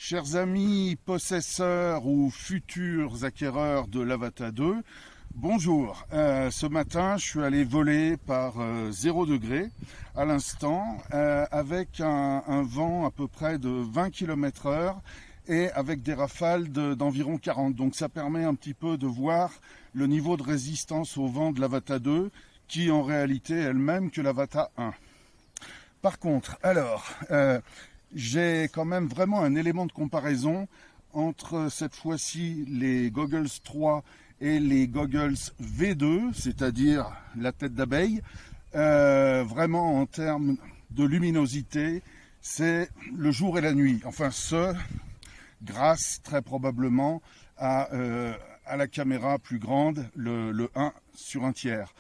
Chers amis possesseurs ou futurs acquéreurs de l'Avata 2, bonjour. Ce matin, je suis allé voler par 0 degré à l'instant avec un vent à peu près de 20 km/h et avec des rafales d'environ 40. Donc ça permet un petit peu de voir le niveau de résistance au vent de l'Avata 2 qui en réalité est le même que l'Avata 1. Par contre, j'ai quand même vraiment un élément de comparaison entre cette fois-ci les Goggles 3 et les Goggles V2, c'est-à-dire la tête d'abeille. Vraiment en termes de luminosité, c'est le jour et la nuit. Enfin, grâce très probablement à la caméra plus grande, le 1 sur 1 tiers.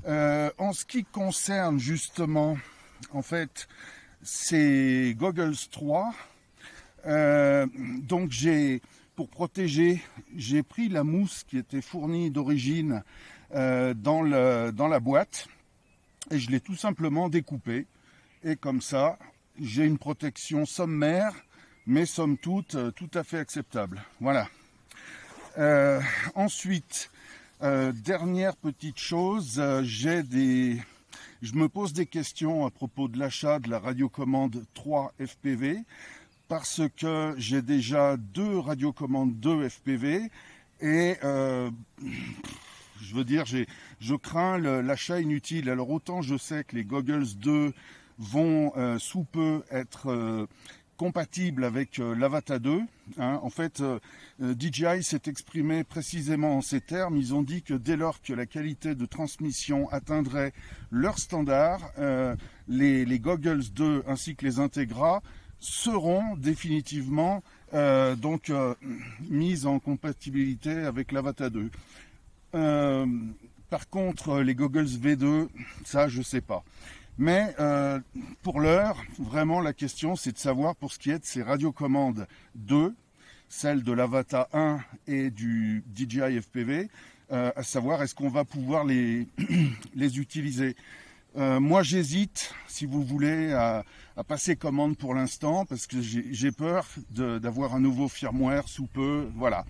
En ce qui concerne justement, en fait, ces Goggles 3, donc pour protéger, j'ai pris la mousse qui était fournie d'origine dans la boîte et je l'ai tout simplement découpée. Et comme ça, j'ai une protection sommaire, mais somme toute tout à fait acceptable. Voilà. Ensuite, dernière petite chose, je me pose des questions à propos de l'achat de la radiocommande 3 FPV parce que j'ai déjà 2 radiocommandes 2 FPV et je veux dire, je crains l'achat inutile. Alors autant je sais que les Goggles 2 vont sous peu être compatible avec l'Avata 2. En fait, DJI s'est exprimé précisément en ces termes. Ils ont dit que dès lors que la qualité de transmission atteindrait leur standard, les Goggles 2 ainsi que les Integra seront définitivement mises en compatibilité avec l'Avata 2. Par contre, les Goggles V2, ça je sais pas. Mais pour l'heure, vraiment la question c'est de savoir pour ce qui est de ces radiocommandes 2, celles de l'Avata 1 et du DJI FPV, à savoir est-ce qu'on va pouvoir les utiliser. Moi j'hésite, si vous voulez, à passer commande pour l'instant parce que j'ai peur d'avoir un nouveau firmware sous peu, voilà.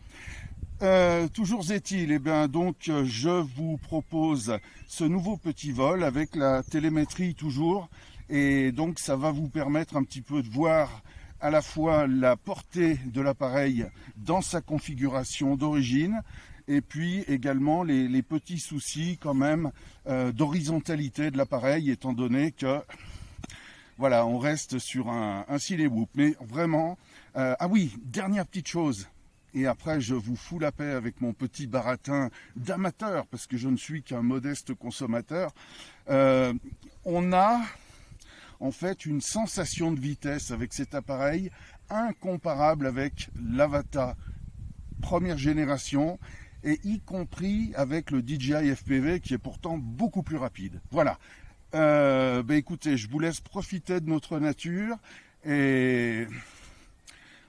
Toujours est-il, je vous propose ce nouveau petit vol avec la télémétrie toujours, et donc ça va vous permettre un petit peu de voir à la fois la portée de l'appareil dans sa configuration d'origine, et puis également les petits soucis quand même d'horizontalité de l'appareil, étant donné que voilà, on reste sur un Cinewhoop. Mais vraiment, ah oui, dernière petite chose. Et après, je vous fous la paix avec mon petit baratin d'amateur, parce que je ne suis qu'un modeste consommateur. On a en fait une sensation de vitesse avec cet appareil incomparable avec l'Avata première génération, et y compris avec le DJI FPV qui est pourtant beaucoup plus rapide. Voilà. Écoutez, je vous laisse profiter de notre nature et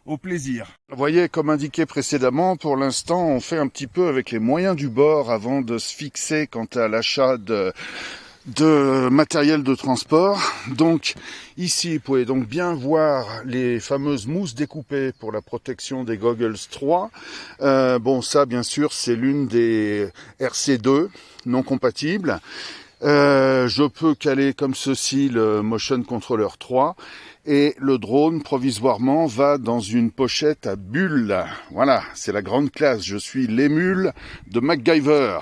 au plaisir. Vous voyez, comme indiqué précédemment, pour l'instant, on fait un petit peu avec les moyens du bord avant de se fixer quant à l'achat de matériel de transport. Donc ici, vous pouvez donc bien voir les fameuses mousses découpées pour la protection des Goggles 3. Ça, bien sûr, c'est l'une des RC2 non compatibles. Je peux caler comme ceci le Motion Controller 3 et le drone provisoirement va dans une pochette à bulles. Voilà, c'est la grande classe, je suis l'émule de MacGyver.